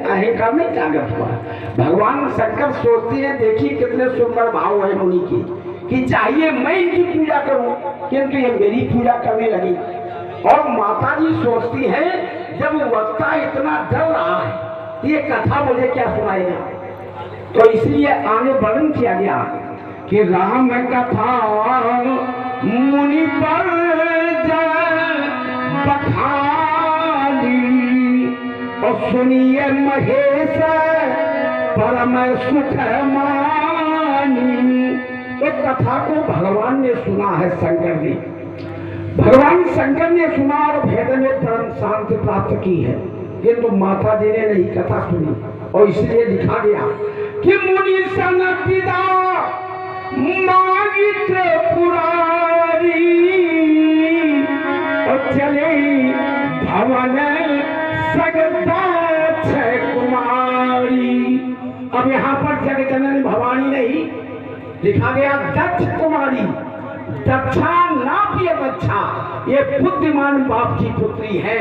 अहंकार नहीं जागृत हुआ। भगवान शंकर सोचते हैं, देखिए कितने सुंदर भाव है मुनि की, कि चाहिए मैं इनकी पूजा करूं, किंतु ये मेरी पूजा करने लगी। और माता जी सोचती है, जब वक्ता इतना डर रहा है ये कथा मुझे क्या सुनाएगा, तो इसलिए आगे वर्णन किया गया कि राम कथा मुनि पर बखानी, और सुनिए महेश परम सुख मानी। तो कथा को भगवान ने सुना है, शंकर जी, भगवान शंकर ने सुना और भेद में परम शांति प्राप्त की है, किंतु माता जी ने नहीं कथा सुनी। और इसलिए लिखा गया कि मुनि सन पिता मांगित पुरारी, और चले भवन सगदा छह कुमारी। अब यहाँ पर जगजननी भवानी नहीं, लिखा गया दक्ष कुमारी। दक्षा ना पिए दक्षा, ये बुद्धिमान बाप की पुत्री है।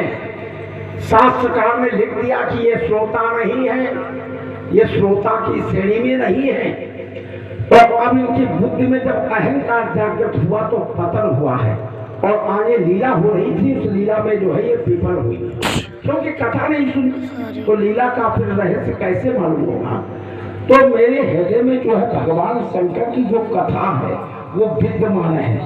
शास्त्रकार ने लिख दिया कि ये श्रोता नहीं है, ये श्रोता की श्रेणी में नहीं है। तो अब इनकी बुद्धि में जब अहंकार जागृत हुआ तो पतन हुआ है, और आगे लीला हो रही थी, उस लीला में जो है ये विफल हुई, क्योंकि कथा नहीं सुनी तो लीला का फिर रहस्य कैसे मालूम होगा। तो मेरे हृदय में जो है भगवान शंकर की जो कथा है वो विद्यमान है,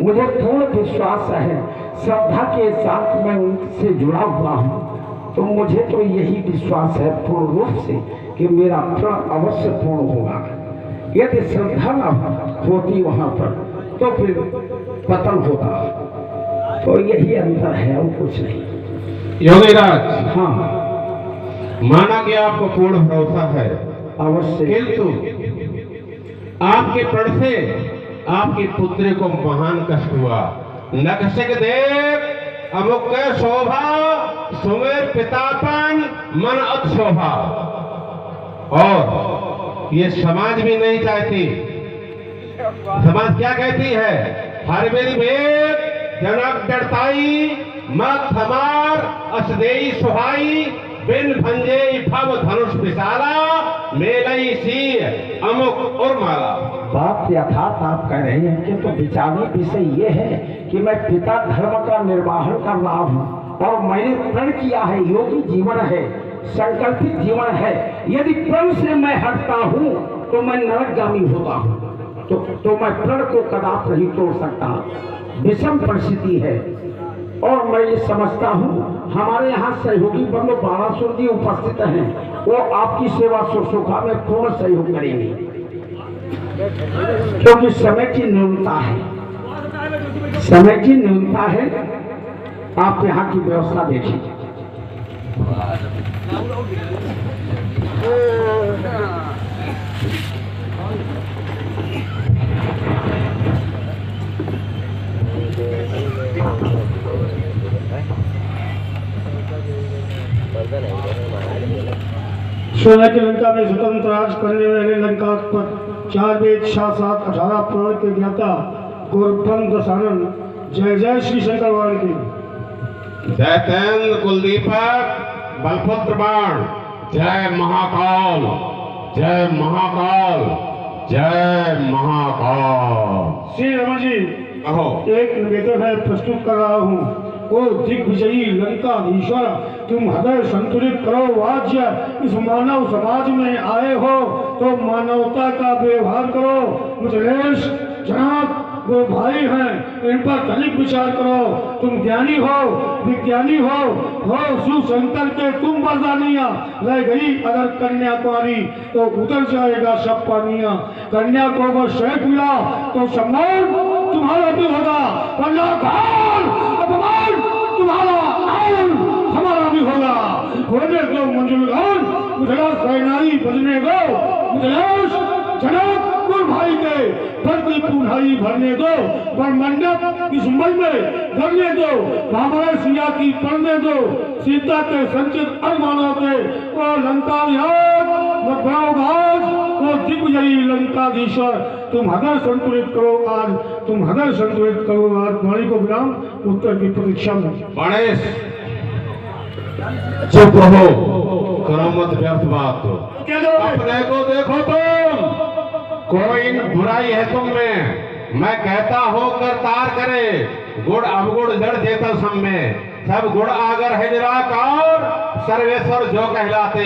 मुझे पूर्ण विश्वास है, श्रद्धा के साथ मैं उनसे जुड़ा हुआ हूँ। तो मुझे तो यही विश्वास है पूर्ण रूप से कि मेरा प्रण अवश्य पूर्ण होगा। यदि श्रद्धा न होती वहाँ पर तो फिर पतन होता। तो यही अंतर है और कुछ नहीं। योगीराज, हाँ, माना कि आपको पूर्ण भरोसा है, अवश्य, किंतु आपके प्रण से आपकी पुत्री को महान कष्ट हुआ। नक्षक देव अमुक शोभा सुमेर पितापन मन अत शोभा, और ये समाज भी नहीं चाहती। समाज क्या कहती है, हर मेरी भेद जनक डरताई मत हमार असदेई सुहाई, बिन भंजे भव धनुष विशाला, मेलई सी अमुक और माला। बात यथार्थ आप कह रहे हैं, किंतु विचारने विषय ये है कि मैं पिता धर्म का निर्वाहन कर रहा हूँ और मैंने प्रण किया है, योगी जीवन है, संकल्पित जीवन है। यदि प्रण से मैं हटता हूँ तो मैं नरकगामी होता हूँ, तो मैं प्रण को कदाप नहीं तोड़ सकता। विषम परिस्थिति है, और मैं ये समझता हूँ हमारे यहाँ सहयोगी बंधु बाणासुर जी उपस्थित हैं, वो आपकी सेवा शुश्रूषा में पूर्ण सहयोग करेंगे, क्योंकि समय की न्यूनता है, समय की न्यूनता है। आप यहाँ की व्यवस्था देखिए। सोना की लंका में स्वतंत्र राज करने वाले लंका पर 4 वेद 7 18 पुराण के ज्ञाता गौरवंत दशानन। जय जय श्री शंकर भगवान की। जय तेंद्र कुलदीपक बलपुत्र बाण, जय महाकाल, जय महाकाल, जय महाकाल। श्री रमन जी, कहो। एक निवेदन है, प्रस्तुत कर रहा हूँ। ओ दिग्विजयी लंकाधीश्वर, तुम हृदय संतुलित करो वाज्य। इस मानव समाज में आए हो तो मानवता का व्यवहार करो। मिथिलेश जनाब वो भाई हैं, इन पर तनिक विचार करो। तुम ज्ञानी हो, विज्ञानी हो सुशंकर के तुम वरदानिया। रह गई अगर कन्या कुमारी तो उतर जाएगा सब पानिया। कन्या को वो शेख मिला तो सम्मान तुम्हारा भी होगा, वरना अपमान तुम्हारा हमारा भी होगा। होने दो मंजुलगान मिथिला सेनाई बजने दो। मिथिलेश जनाब भाई के पर कोई पुनाई भरने दो, पर मंडप इस उम्र में भरने दो। हमारे सिया की पढ़ने दो, सीता के संचित अरमानों के वो लंका वो दिग्विजयी लंकाधीश्वर। तुम हृदय संतुलित करो आज, तुम हृदय संतुलित करो आज। वाणी को विराम, उत्तर की प्रतीक्षा में। गणेश चुप रहो। करो मत व्यर्थ बात। क्या करोगे? अपने को देखो तुम, कोई बुराई है तुम में। मैं कहता हूँ करतार करे, गुड़ अवगुड़ जड़ देता सब में, सब गुड़ आगर है निराकार, सर्वेश्वर जो कहलाते।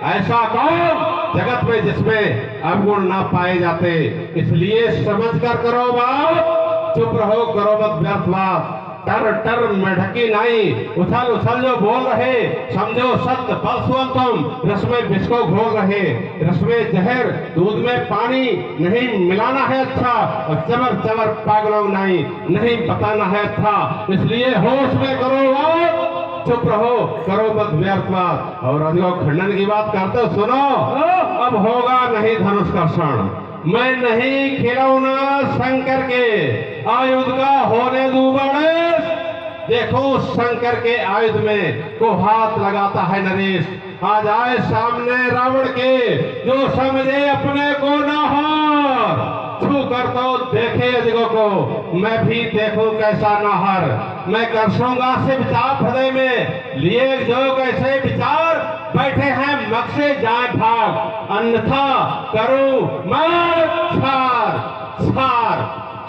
ऐसा कौन जगत में जिसमें अवगुण ना पाए जाते। इसलिए समझ कर करो बात, चुप रहो करो मत व्यर्थ बात। टर टर मेढकी नहीं, उछल उछल जो बोल रहे, समझो सत्य बल सुन तुम, रस में विष को घोल रहे। रस में जहर दूध में पानी, नहीं मिलाना है अच्छा, और चमर चमर पागलों नहीं, नहीं बताना है अच्छा। इसलिए होश में करो बात, चुप रहो करो मत व्यर्थ बात। और अदिगो खंडन की बात करते सुनो, अब होगा नहीं धनुष का क्षण, मैं नहीं खिलौना शंकर के आयुध का होने दूं गणेश। देखो शंकर के आयुध में को हाथ लगाता है नरेश। आ जाए सामने रावण के जो समझे अपने को न हार, छू कर तो देखे अजगो को, मैं भी देखूं कैसा नाहर। मैं करसूंगा से विचार हृदय में लिए जो कैसे विचार, बैठे हैं मकसे जाए भाग, अन्यथा करूं मैं छार।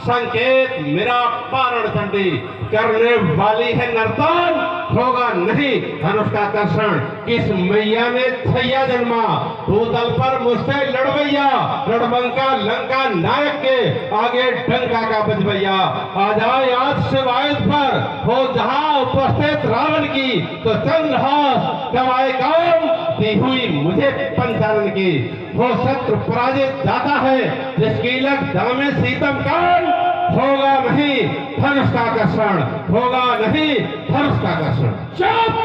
संकेत मेरा पारण चंडी करने वाली है नर्तन, होगा नहीं धनुष का कर्षण। किस मैया ने छैया जन्मा, भूतल पर मुझसे लड़वैया, रणबंका लंका नायक के आगे डंका का बजवैया। आ जाए आज शिवायुध पर हो जहां उपस्थित रावण की, तो चंद्रहास गवाए काम दी हुई मुझे पंचानन की। हो शत्रु पराजित जाता है जिसकी लग दामे सीतम कान, होगा नहीं धनुष का कर्षण, होगा नहीं धनुष का कर्षण। जब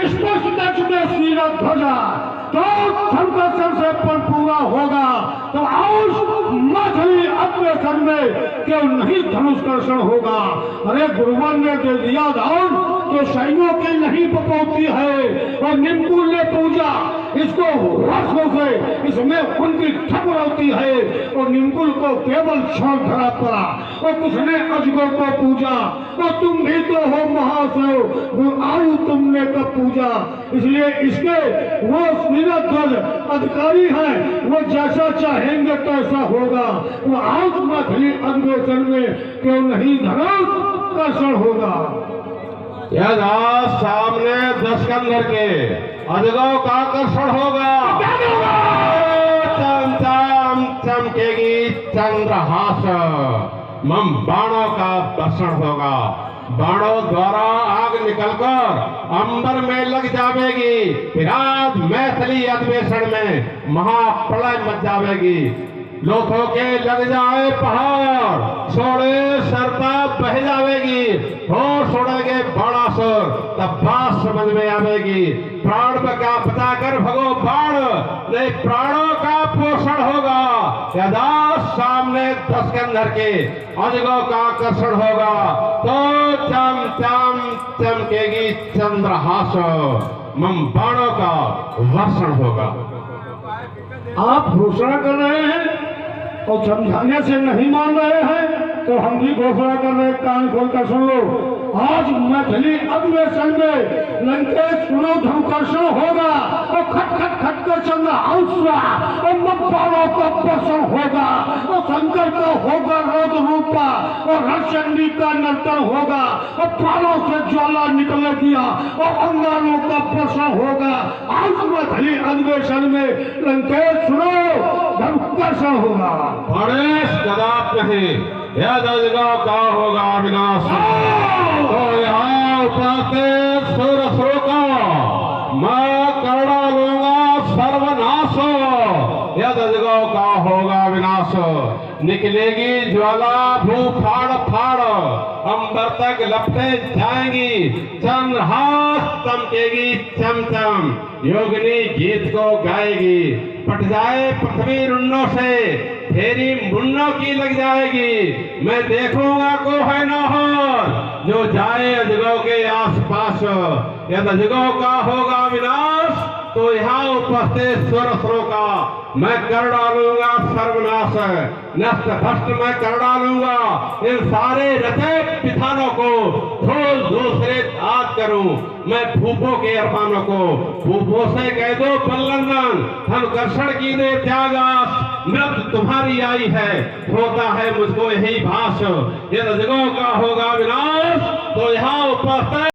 स्पष्ट दक्ष में सीरत ध्वजा तो संकर्षण से पर पूरा होगा, तो आउस मछली अपने सर में क्यों नहीं धनुष कर्षण होगा। अरे गुरुवन ने दे दिया दान तो सैनियों की नहीं बपौती है, और निमकुल ने पूजा इसको वर्षों से, इसमें उनकी ठकुर होती है, और निमकुल को केवल क्षण धरा पड़ा, और किसने अजगर को पूजा, और तुम भी तो हो महाशय, आयु तुमने कब पूजा। इसलिए इसके वो सीरत ध्वज अधिकारी हैं, वो जैसा चाहेंगे तैसा होगा। वो आउस मछली अन्वेषण में क्यों नहीं धनुष कर्षण होगा। यदा सामने 10 कंधर के अजगव का कर्षण होगा, चम चमकेगी चंद्रहास, मम बाणों का वर्षण होगा। बाणों द्वारा आग निकलकर अंबर में लग जावेगी, विराट मैथिली अधिवेशन में महाप्रलय मच जावेगी। लोथों के लग जाए पहाड़, सोड़े सरता बह जावेगी, हो सोड़ेगे बाणासुर, तब बात समझ में आवेगी। प्राण का बचा कर भगो बाण, नहीं प्राणों का पोषण होगा। यदा सामने 10 कंधर के अजगों का कर्षण होगा, तो चम चम चमकेगी चंद्रहास, मम बाणों का वर्षण होगा। आप घोषणा कर रहे हैं और समझाने से नहीं मान रहे हैं, तो हम भी घोषणा कर रहे हैं, कान खोलकर सुन लो। आज मैथिली अधिवेशन में लंकेश सुनो धनुकर्षण होगा, और खट खट खट कर चंद्रहास और मब्बारों का वर्षण होगा, और शंकर का होगा रौद्र रूपा, और हरचंडी का नर्तन होगा, और प्राणों से ज्वाला निकलेगी, और अंगारों का वर्षण होगा। आज मैथिली अधिवेशन में लंकेश सुनो धनुकर्षण होगा। गणेश कदाप नहीं, यह दजगांव का होगा विनाश। तो यहाँ उपस्थित सुरसुरों का मैं करड़ा लूंगा सर्वनाश, यह दजगांव का होगा विनाश। निकलेगी ज्वाला भू फाड़ फाड़, अंबर तक लपटे जाएंगी, चंद्रहास चमकेगी चमचम, योगिनी गीत को गाएगी। पट जाए पृथ्वी रुन्नों से, फेरी मुन्नों की लग जाएगी। मैं देखूंगा को है न हो जो जाए अजगों के आसपास, यदि अजगों का होगा विनाश, तो यहाँ उपस्थित सुरसरों का मैं कर डालूंगा सर्वनाश, नष्ट भ्रष्ट मैं कर डालूंगा। इन सारे रचे विधानों को धूल दूसरे आज करूं मैं भूपों के अरमानों को। भूपों से कह दो बल्लंदन धन कर्षण की दे त्यागास, मृत तुम्हारी आई है होता है मुझको यही भाष। ये रजगों का होगा विनाश तो यहाँ उपस्थित